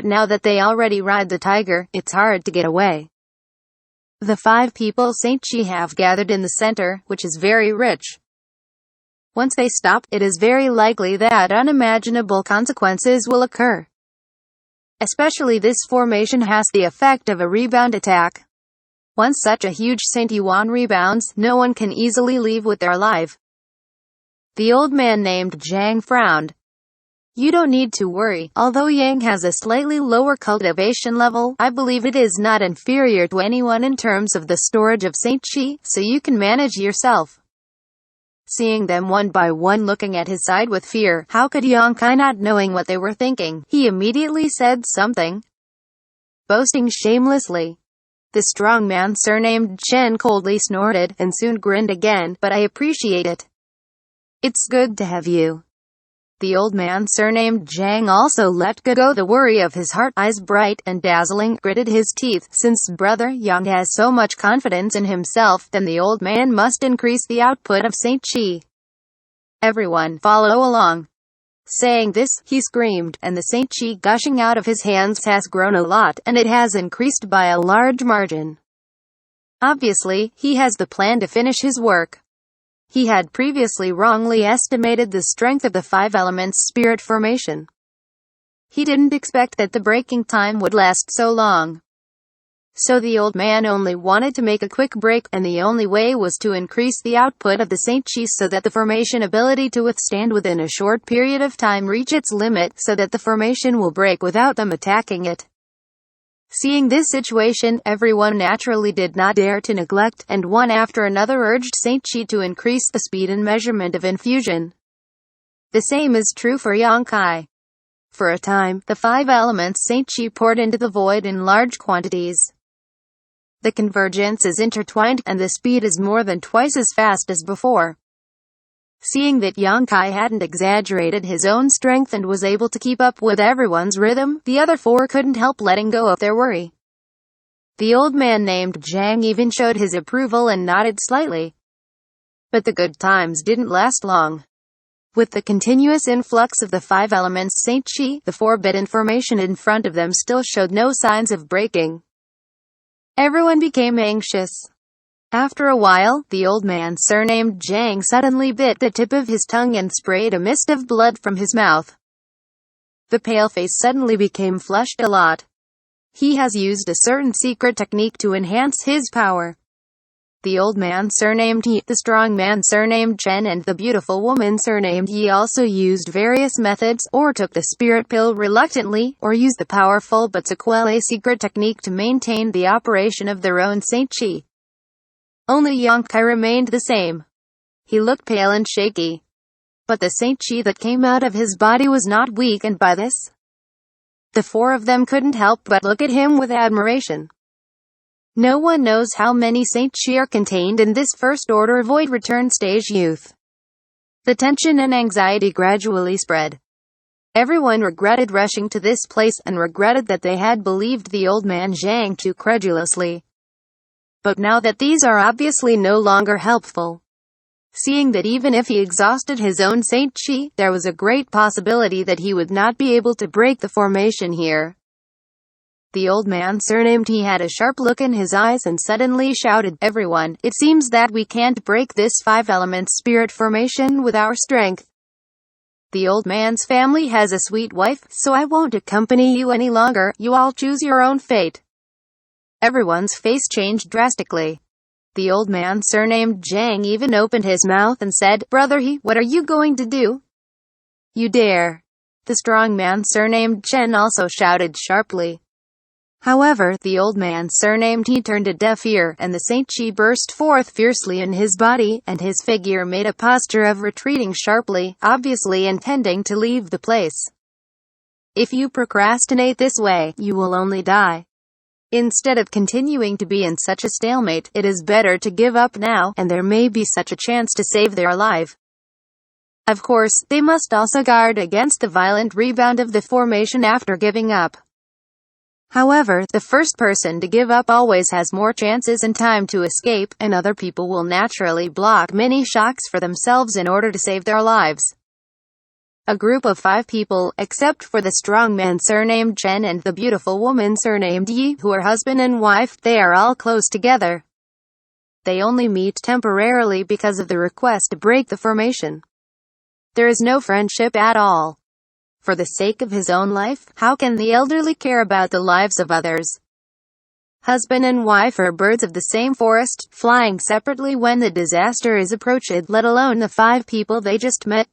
but now that they already ride the tiger, it's hard to get away. The 5 people Xianxia have gathered in the center, which is very rich. Once they stop, it is very likely that unimaginable consequences will occur. Especially this formation has the effect of a rebound attack. Once such a huge Saint Yuan rebounds, no one can easily leave with their life. The old man named Zhang frowned. You don't need to worry. Although Yang has a slightly lower cultivation level, I believe it is not inferior to anyone in terms of the storage of Xianxia, so you can manage yourself. Seeing them one by one looking at his side with fear, how could Xianxia not knowing what they were thinking? He immediately said something, boasting shamelessly. The strong man surnamed Chen coldly snorted, and soon grinned again, but I appreciate it. It's good to have you. The old man surnamed Zhang also let go the worry of his heart, eyes bright and dazzling, gritted his teeth. Since Brother Yang has so much confidence in himself, then the old man must increase the output of Xianxia. Everyone, follow along. Saying this, he screamed, and the Xianxia gushing out of his hands has grown a lot, and it has increased by a large margin. Obviously, he has the plan to finish his work. He had previously wrongly estimated the strength of the 5 elements spirit formation. He didn't expect that the breaking time would last so long. So the old man only wanted to make a quick break, and the only way was to increase the output of the Xianxia so that the formation ability to withstand within a short period of time reach its limit, so that the formation will break without them attacking it. Seeing this situation, everyone naturally did not dare to neglect, and one after another urged Xianxia to increase the speed and measurement of infusion. The same is true for Xianxia. For a time, the 5 elements Xianxia poured into the void in large quantities. The convergence is intertwined, and the speed is more than twice as fast as before. Seeing that Xianxia hadn't exaggerated his own strength and was able to keep up with everyone's rhythm, the other 4 couldn't help letting go of their worry. The old man named Zhang even showed his approval and nodded slightly. But the good times didn't last long. With the continuous influx of the 5 elements Xianxia, the forbidden formation in front of them still showed no signs of breaking. Everyone became anxious. After a while, the old man surnamed Zhang suddenly bit the tip of his tongue and sprayed a mist of blood from his mouth. The pale face suddenly became flushed a lot. He has used a certain secret technique to enhance his power. The old man surnamed Yi, the strong man surnamed Chen, and the beautiful woman surnamed Yi also used various methods, or took the spirit pill reluctantly, or used the powerful but sequelae secret technique to maintain the operation of their own Xianxia. Only Xianxia remained the same. He looked pale and shaky. But the Xianxia that came out of his body was not weakened by this. The 4 of them couldn't help but look at him with admiration. No one knows how many Xianxia are contained in this first order void return stage youth. The tension and anxiety gradually spread. Everyone regretted rushing to this place, and regretted that they had believed the old man Zhang too credulously. But now that these are obviously no longer helpful, seeing that even if he exhausted his own Xianxia, there was a great possibility that he would not be able to break the formation here. The old man surnamed He had a sharp look in his eyes and suddenly shouted, "Everyone, it seems that we can't break this 5-element spirit formation with our strength. The old man's family has a sweet wife, so I won't accompany you any longer. You all choose your own fate." Everyone's face changed drastically. The old man surnamed Zhang even opened his mouth and said, "Brother He, what are you going to do? You dare?" The strong man surnamed Chen also shouted sharply. However, the old man surnamed He turned a deaf ear, and the Xianxia burst forth fiercely in his body, and his figure made a posture of retreating sharply, obviously intending to leave the place. If you procrastinate this way, you will only die. Instead of continuing to be in such a stalemate, it is better to give up now, and there may be such a chance to save their life. Of course, they must also guard against the violent rebound of the formation after giving up. However, the first person to give up always has more chances and time to escape, and other people will naturally block many shocks for themselves in order to save their lives. A group of 5 people, except for the strong man surnamed Chen and the beautiful woman surnamed Yi, who are husband and wife. They are all close together. They only meet temporarily because of the request to break the formation. There is no friendship at all. For the sake of his own life, how can the elderly care about the lives of others? Husband and wife are birds of the same forest, flying separately when the disaster is approached, let alone the 5 people they just met.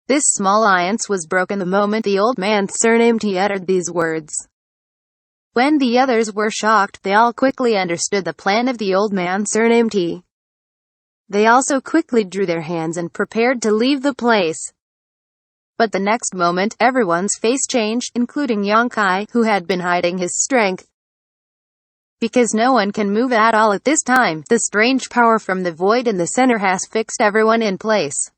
This small alliance was broken the moment the old man surnamed He uttered these words. When the others were shocked, they all quickly understood the plan of the old man surnamed He. They also quickly drew their hands and prepared to leave the place. But the next moment, everyone's face changed, including Xianxia, who had been hiding his strength. Because no one can move at all at this time, the strange power from the void in the center has fixed everyone in place.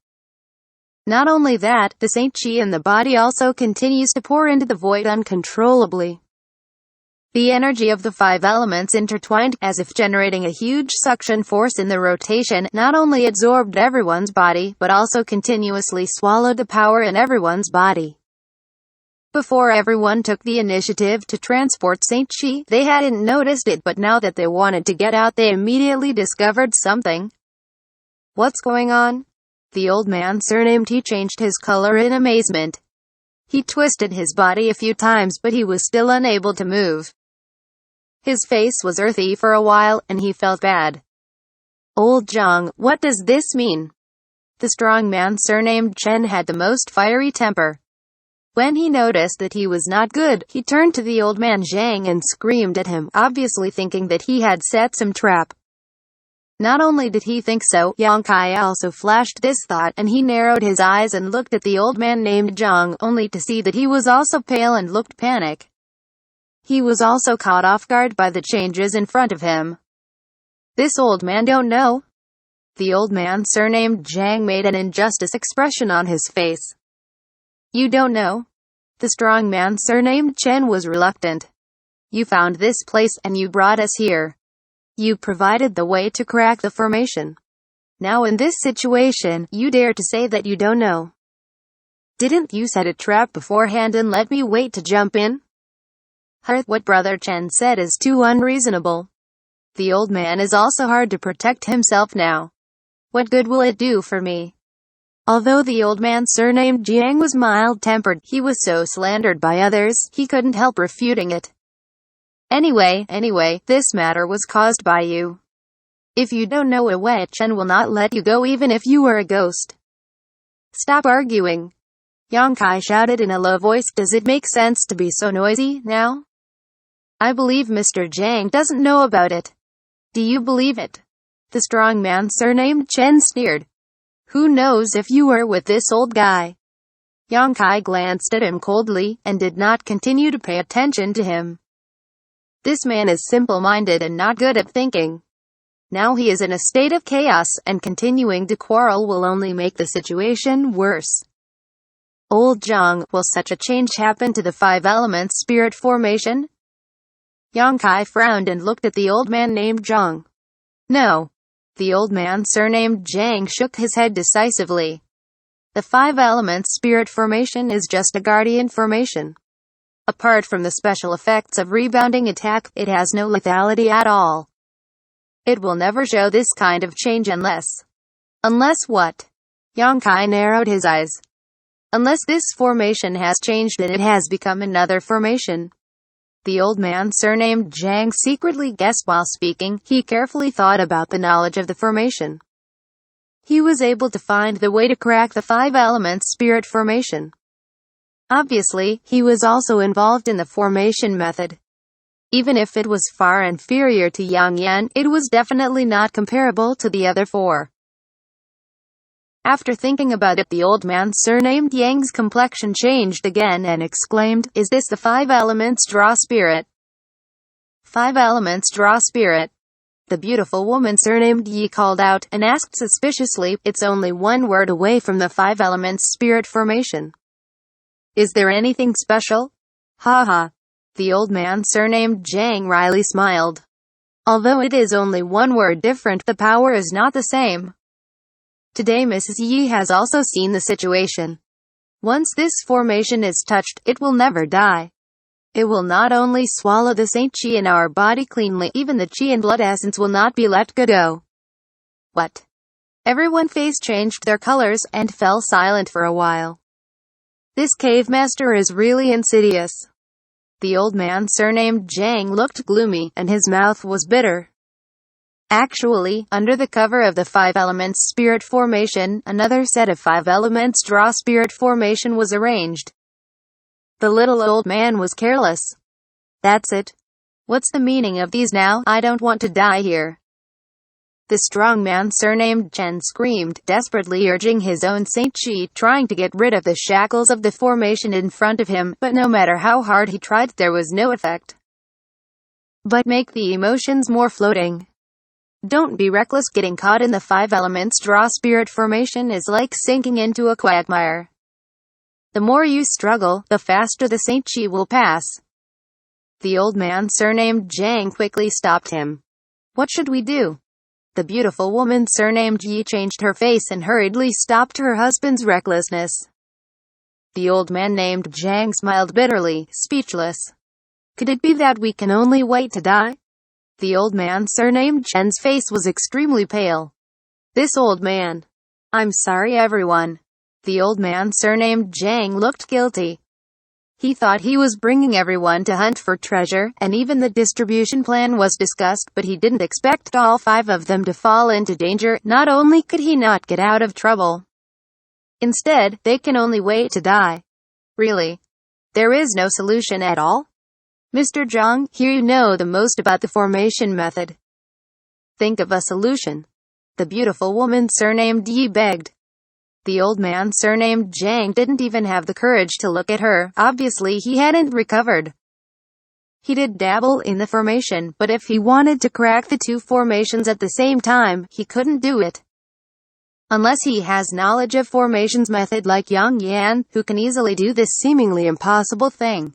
Not only that, the Saint Chi in the body also continues to pour into the void uncontrollably. The energy of the 5 elements intertwined, as if generating a huge suction force in the rotation, not only absorbed everyone's body, but also continuously swallowed the power in everyone's body. Before everyone took the initiative to transport Saint Chi, they hadn't noticed it, but now that they wanted to get out, they immediately discovered something. What's going on? The old man surnamed He changed his color in amazement. He twisted his body a few times, but he was still unable to move. His face was earthy for a while, and he felt bad. Old Zhang, what does this mean? The strong man surnamed Chen had the most fiery temper. When he noticed that he was not good, he turned to the old man Zhang and screamed at him, obviously thinking that he had set some trap. Not only did he think so, Xianxia also flashed this thought, and he narrowed his eyes and looked at the old man named Zhang, only to see that he was also pale and looked panic. He was also caught off guard by the changes in front of him. This old man don't know? The old man surnamed Zhang made an injustice expression on his face. You don't know? The strong man surnamed Chen was reluctant. You found this place, and you brought us here. You provided the way to crack the formation. Now in this situation, you dare to say that you don't know. Didn't you set a trap beforehand and let me wait to jump in? What Brother Chen said is too unreasonable. The old man is also hard to protect himself now. What good will it do for me? Although the old man surnamed Jiang was mild-tempered, he was so slandered by others, he couldn't help refuting it. Anyway, this matter was caused by you. If you don't know a way, Chen will not let you go even if you were a ghost. Stop arguing. Xianxia shouted in a low voice. Does it make sense to be so noisy now? I believe Mr. Zhang doesn't know about it. Do you believe it? The strong man surnamed Chen sneered. Who knows if you were with this old guy? Xianxia glanced at him coldly, and did not continue to pay attention to him. This man is simple-minded and not good at thinking. Now he is in a state of chaos, and continuing to quarrel will only make the situation worse. Old Zhang, will such a change happen to the 5 elements spirit formation? Xianxia frowned and looked at the old man named Zhang. No. The old man surnamed Zhang shook his head decisively. The 5 elements spirit formation is just a guardian formation. Apart from the special effects of rebounding attack, it has no lethality at all. It will never show this kind of change unless what? Xianxia narrowed his eyes. Unless this formation has changed and it has become another formation. The old man surnamed Zhang secretly guessed while speaking. He carefully thought about the knowledge of the formation. He was able to find the way to crack the 5 elements spirit formation. Obviously, he was also involved in the formation method. Even if it was far inferior to Yang Yan, it was definitely not comparable to the other 4. After thinking about it, the old man surnamed Yang's complexion changed again and exclaimed, Is this the 5 elements draw spirit? 5 elements draw spirit. The beautiful woman surnamed Yi called out, and asked suspiciously, It's only 1 word away from the 5 elements spirit formation. Is there anything special? Ha ha. The old man surnamed Zhang wryly smiled. Although it is only 1 word different, the power is not the same. Today Mrs. Yi has also seen the situation. Once this formation is touched, it will never die. It will not only swallow the saint chi in our body cleanly, even the chi and blood essence will not be let go. What? Everyone face changed their colors, and fell silent for a while. This cave master is really insidious. The old man surnamed Zhang looked gloomy, and his mouth was bitter. Actually, under the cover of the 5 elements spirit formation, another set of 5 elements draw spirit formation was arranged. The little old man was careless. That's it. What's the meaning of these now? I don't want to die here. The strong man surnamed Chen screamed, desperately urging his own saint chi, trying to get rid of the shackles of the formation in front of him, but no matter how hard he tried, there was no effect. But make the emotions more floating. Don't be reckless. Getting caught in the 5 elements draw spirit formation is like sinking into a quagmire. The more you struggle, the faster the saint chi will pass. The old man surnamed Zhang quickly stopped him. What should we do? The beautiful woman surnamed Yi changed her face and hurriedly stopped her husband's recklessness. The old man named Zhang smiled bitterly, speechless. Could it be that we can only wait to die? The old man surnamed Chen's face was extremely pale. This old man. I'm sorry everyone. The old man surnamed Zhang looked guilty. He thought he was bringing everyone to hunt for treasure, and even the distribution plan was discussed, but he didn't expect all 5 of them to fall into danger. Not only could he not get out of trouble, instead, they can only wait to die. Really? There is no solution at all? Mr. Zhang, here you know the most about the formation method. Think of a solution. The beautiful woman surnamed Yi begged. The old man surnamed Zhang didn't even have the courage to look at her. Obviously he hadn't recovered. He did dabble in the formation, but if he wanted to crack the 2 formations at the same time, he couldn't do it. Unless he has knowledge of formations method like Yang Yan, who can easily do this seemingly impossible thing.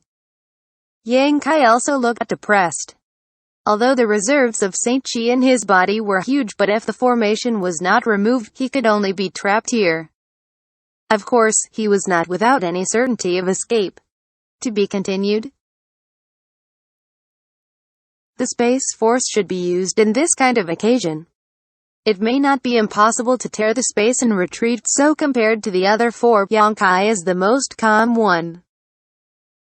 Yang Kai also looked depressed. Although the reserves of Saint Chi in his body were huge, but if the formation was not removed, he could only be trapped here. Of course, he was not without any certainty of escape. To be continued. The space force should be used in this kind of occasion. It may not be impossible to tear the space and retreat, so compared to the other 4, Yang Kai is the most calm one.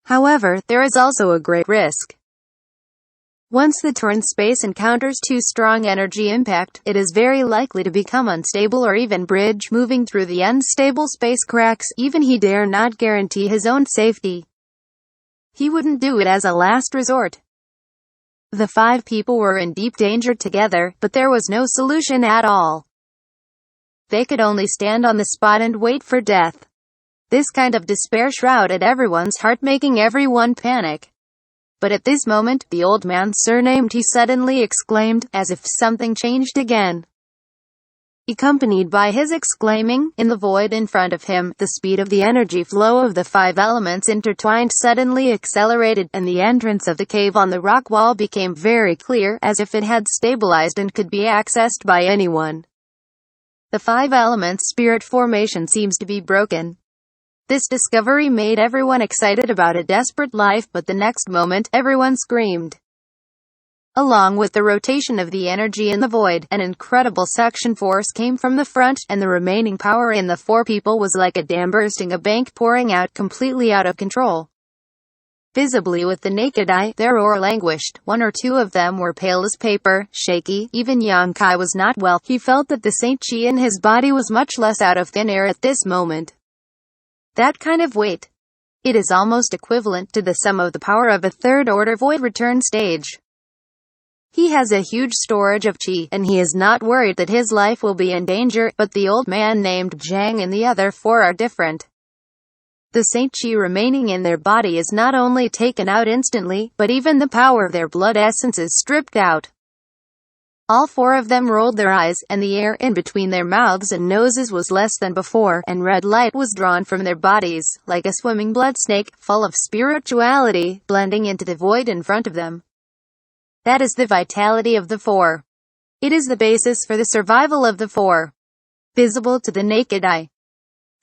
However, there is also a great risk. Once the torn space encounters too strong energy impact, it is very likely to become unstable or even bridge. Moving through the unstable space cracks, even he dare not guarantee his own safety. He wouldn't do it as a last resort. The 5 people were in deep danger together, but there was no solution at all. They could only stand on the spot and wait for death. This kind of despair shrouded everyone's heart, making everyone panic. But at this moment, the old man surnamed he suddenly exclaimed, as if something changed again. Accompanied by his exclaiming, in the void in front of him, the speed of the energy flow of the 5 elements intertwined suddenly accelerated, and the entrance of the cave on the rock wall became very clear, as if it had stabilized and could be accessed by anyone. The 5 elements spirit formation seems to be broken. This discovery made everyone excited about a desperate life, but the next moment, everyone screamed. Along with the rotation of the energy in the void, an incredible suction force came from the front, and the remaining power in the 4 people was like a dam bursting, a bank pouring out completely out of control. Visibly with the naked eye, their aura languished. 1 or 2 of them were pale as paper, shaky. Even Yang Kai was not well. He felt that the Saint Chi in his body was much less out of thin air at this moment. That kind of weight. It is almost equivalent to the sum of the power of a 3rd-order void return stage. He has a huge storage of chi, and he is not worried that his life will be in danger, but the old man named Zhang and the other 4 are different. The Saint Chi remaining in their body is not only taken out instantly, but even the power of their blood essence is stripped out. All 4 of them rolled their eyes, and the air in between their mouths and noses was less than before, and red light was drawn from their bodies, like a swimming blood snake, full of spirituality, blending into the void in front of them. That is the vitality of the 4. It is the basis for the survival of the 4. Visible to the naked eye.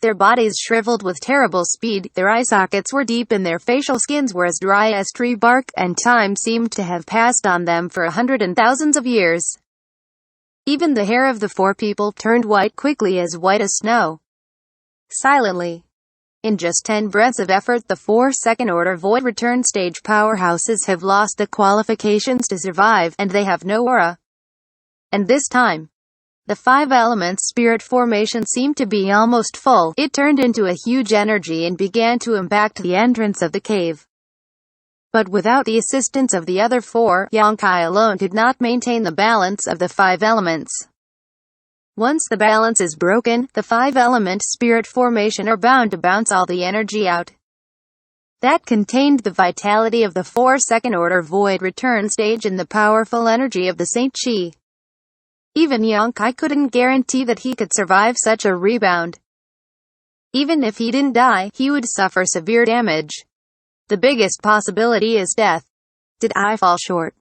Their bodies shriveled with terrible speed, their eye sockets were deep and their facial skins were as dry as tree bark, and time seemed to have passed on them for 100 and thousands of years. Even the hair of the four people turned quickly as white as snow. Silently. In just 10 breaths of effort, the 4 second-order void return stage powerhouses have lost the qualifications to survive, and they have no aura. And this time, the 5 elements spirit formation seemed to be almost full. It turned into a huge energy and began to impact the entrance of the cave. But without the assistance of the other 4, Xianxia alone could not maintain the balance of the 5 elements. Once the balance is broken, the 5-element spirit formation are bound to bounce all the energy out. That contained the vitality of the 4 second-order void return stage and the powerful energy of the Saint Chi. Even Xianxia couldn't guarantee that he could survive such a rebound. Even if he didn't die, he would suffer severe damage. The biggest possibility is death. Did I fall short?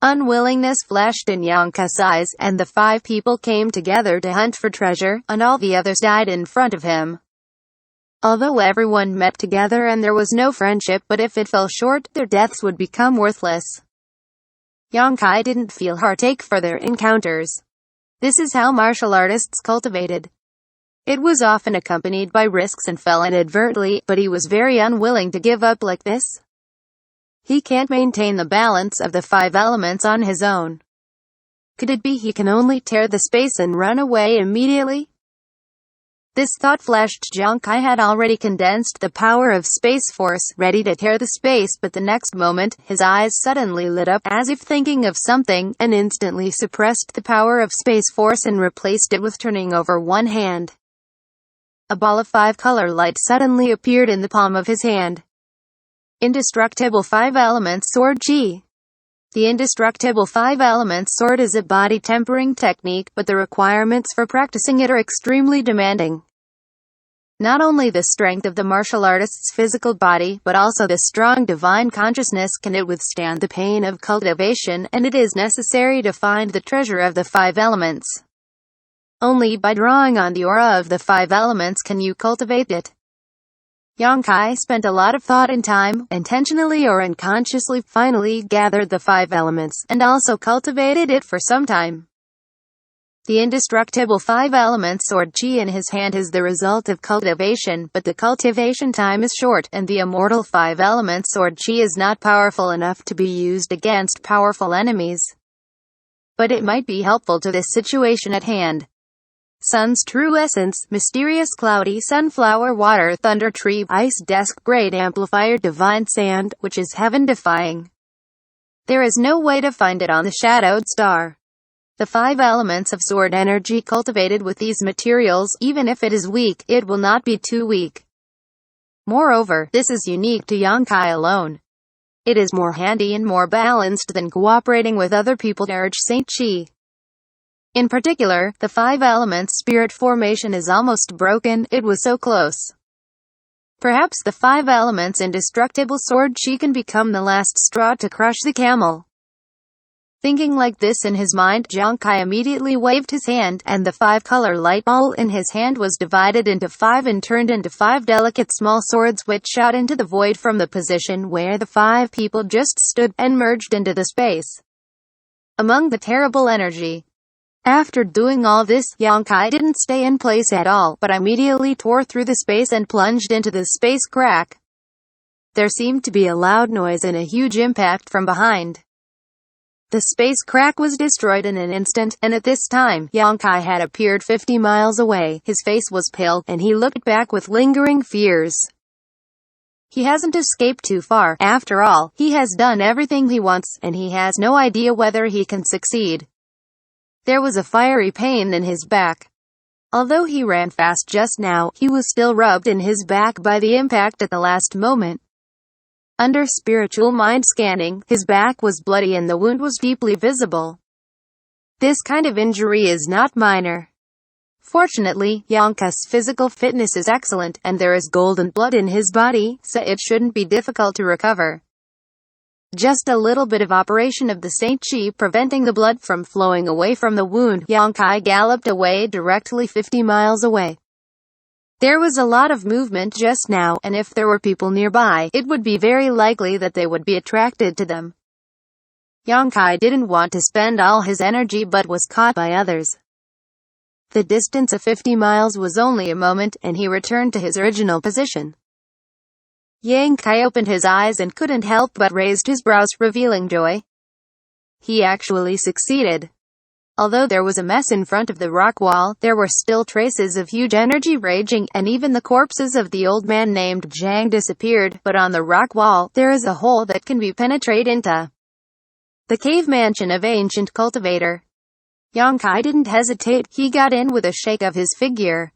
Unwillingness flashed in Xianxia's eyes, and the 5 people came together to hunt for treasure, and all the others died in front of him. Although everyone met together and there was no friendship, but if it fell short, their deaths would become worthless. Xianxia didn't feel heartache for their encounters. This is how martial artists cultivated. It was often accompanied by risks and fell inadvertently, but he was very unwilling to give up like this. He can't maintain the balance of the 5 elements on his own. Could it be he can only tear the space and run away immediately? This thought flashed. Xianxia had already condensed the power of Space Force, ready to tear the space, but the next moment, his eyes suddenly lit up, as if thinking of something, and instantly suppressed the power of Space Force and replaced it with turning over one hand. A ball of 5-color light suddenly appeared in the palm of his hand. Indestructible 5-element sword Chi. The indestructible 5-element sword is a body tempering technique, but the requirements for practicing it are extremely demanding. Not only the strength of the martial artist's physical body, but also the strong divine consciousness can it withstand the pain of cultivation, and it is necessary to find the treasure of the 5 elements. Only by drawing on the aura of the 5 elements can you cultivate it. Xianxia spent a lot of thought and time, intentionally or unconsciously, finally gathered the 5 elements, and also cultivated it for some time. The indestructible 5-element sword Chi in his hand is the result of cultivation, but the cultivation time is short, and the immortal 5-element sword Chi is not powerful enough to be used against powerful enemies. But it might be helpful to this situation at hand. Sun's true essence, mysterious cloudy sunflower water, thunder tree, ice desk, great amplifier, divine sand, which is heaven-defying. There is no way to find it on the shadowed star. The 5 elements of sword energy cultivated with these materials, even if it is weak, it will not be too weak. Moreover, this is unique to Xianxia alone. It is more handy and more balanced than cooperating with other people to urge Saint Chi. In particular, the 5-element spirit formation is almost broken, it was so close. Perhaps the 5 elements indestructible sword Chi can become the last straw to crush the camel. Thinking like this in his mind, Xianxia immediately waved his hand, and the 5-color light ball in his hand was divided into 5 and turned into 5 delicate small swords which shot into the void from the position where the 5 people just stood, and merged into the space among the terrible energy. After doing all this, Xianxia didn't stay in place at all, but immediately tore through the space and plunged into the space crack. There seemed to be a loud noise and a huge impact from behind. The space crack was destroyed in an instant, and at this time, Xianxia had appeared 50 miles away. His face was pale, and he looked back with lingering fears. He hasn't escaped too far. After all, he has done everything he wants, and he has no idea whether he can succeed. There was a fiery pain in his back. Although he ran fast just now, he was still rubbed in his back by the impact at the last moment. Under spiritual mind scanning, his back was bloody and the wound was deeply visible. This kind of injury is not minor. Fortunately, Xianxia's physical fitness is excellent, and there is golden blood in his body, so it shouldn't be difficult to recover. Just a little bit of operation of the Saint Chi preventing the blood from flowing away from the wound, Xianxia galloped away directly 50 miles away. There was a lot of movement just now, and if there were people nearby, it would be very likely that they would be attracted to them. Xianxia didn't want to spend all his energy but was caught by others. The distance of 50 miles was only a moment, and he returned to his original position. Xianxia opened his eyes and couldn't help but raised his brows, revealing joy. He actually succeeded. Although there was a mess in front of the rock wall, there were still traces of huge energy raging, and even the corpses of the old man named Zhang disappeared, but on the rock wall, there is a hole that can be penetrated into. The cave mansion of ancient cultivator. Xianxia didn't hesitate, he got in with a shake of his figure.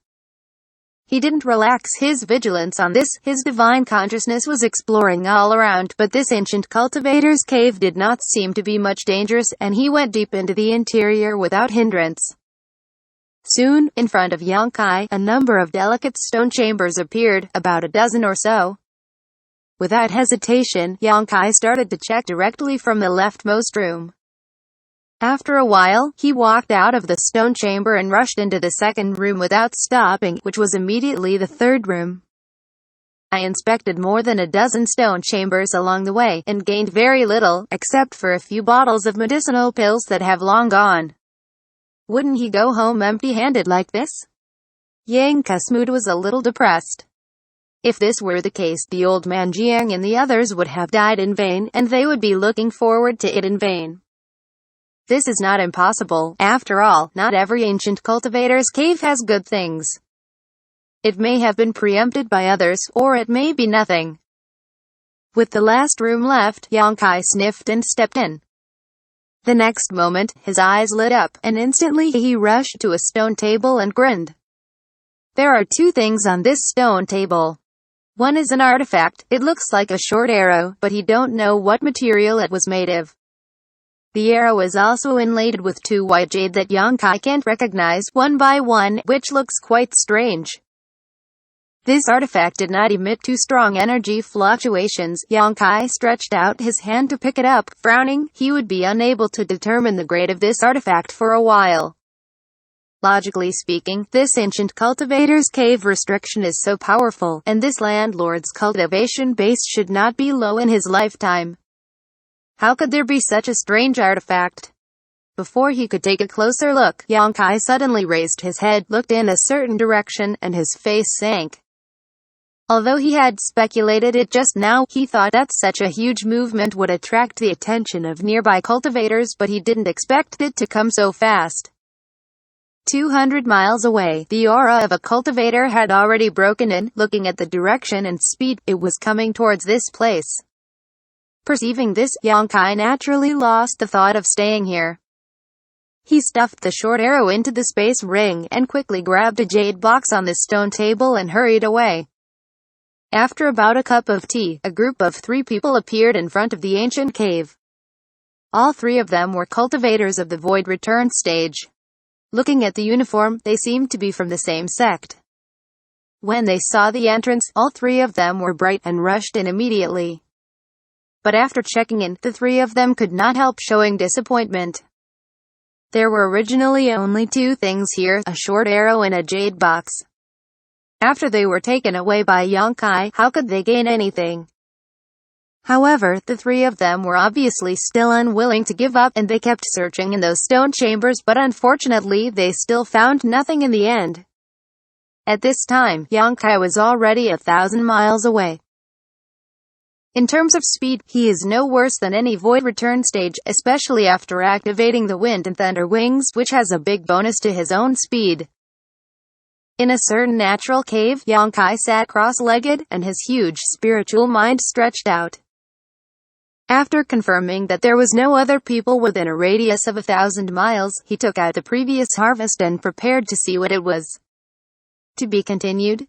He didn't relax his vigilance on this, his divine consciousness was exploring all around, but this ancient cultivator's cave did not seem to be much dangerous, and he went deep into the interior without hindrance. Soon, in front of Xianxia, a number of delicate stone chambers appeared, about a dozen or so. Without hesitation, Xianxia started to check directly from the leftmost room. After a while, he walked out of the stone chamber and rushed into the second room without stopping, which was immediately the third room. I inspected more than a dozen stone chambers along the way, and gained very little, except for a few bottles of medicinal pills that have long gone. Wouldn't he go home empty-handed like this? Xianxia's mood was a little depressed. If this were the case, the old man Jiang and the others would have died in vain, and they would be looking forward to it in vain. This is not impossible. After all, not every ancient cultivator's cave has good things. It may have been preempted by others, or it may be nothing. With the last room left, Xianxia sniffed and stepped in. The next moment, his eyes lit up, and instantly he rushed to a stone table and grinned. There are two things on this stone table. One is an artifact, it looks like a short arrow, but he don't know what material it was made of. The arrow is also inlaid with two white jade that Xianxia can't recognize one by one, which looks quite strange. This artifact did not emit too strong energy fluctuations. Xianxia stretched out his hand to pick it up, frowning. He would be unable to determine the grade of this artifact for a while. Logically speaking, this ancient cultivator's cave restriction is so powerful, and this landlord's cultivation base should not be low in his lifetime. How could there be such a strange artifact? Before he could take a closer look, Xianxia suddenly raised his head, looked in a certain direction, and his face sank. Although he had speculated it just now, he thought that such a huge movement would attract the attention of nearby cultivators, but he didn't expect it to come so fast. 200 miles away, the aura of a cultivator had already broken in. Looking at the direction and speed, it was coming towards this place. Perceiving this, Xianxia naturally lost the thought of staying here. He stuffed the short arrow into the space ring, and quickly grabbed a jade box on the stone table and hurried away. After about a cup of tea, a group of 3 people appeared in front of the ancient cave. All 3 of them were cultivators of the void return stage. Looking at the uniform, they seemed to be from the same sect. When they saw the entrance, all 3 of them were bright and rushed in immediately. But after checking in, the 3 of them could not help showing disappointment. There were originally only 2 things here, a short arrow and a jade box. After they were taken away by Xianxia, how could they gain anything? However, the 3 of them were obviously still unwilling to give up, and they kept searching in those stone chambers, but unfortunately they still found nothing in the end. At this time, Xianxia was already 1,000 miles away. In terms of speed, he is no worse than any void return stage, especially after activating the wind and thunder wings, which has a big bonus to his own speed. In a certain natural cave, Xianxia sat cross-legged, and his huge spiritual mind stretched out. After confirming that there was no other people within a radius of 1,000 miles, he took out the previous harvest and prepared to see what it was. To be continued.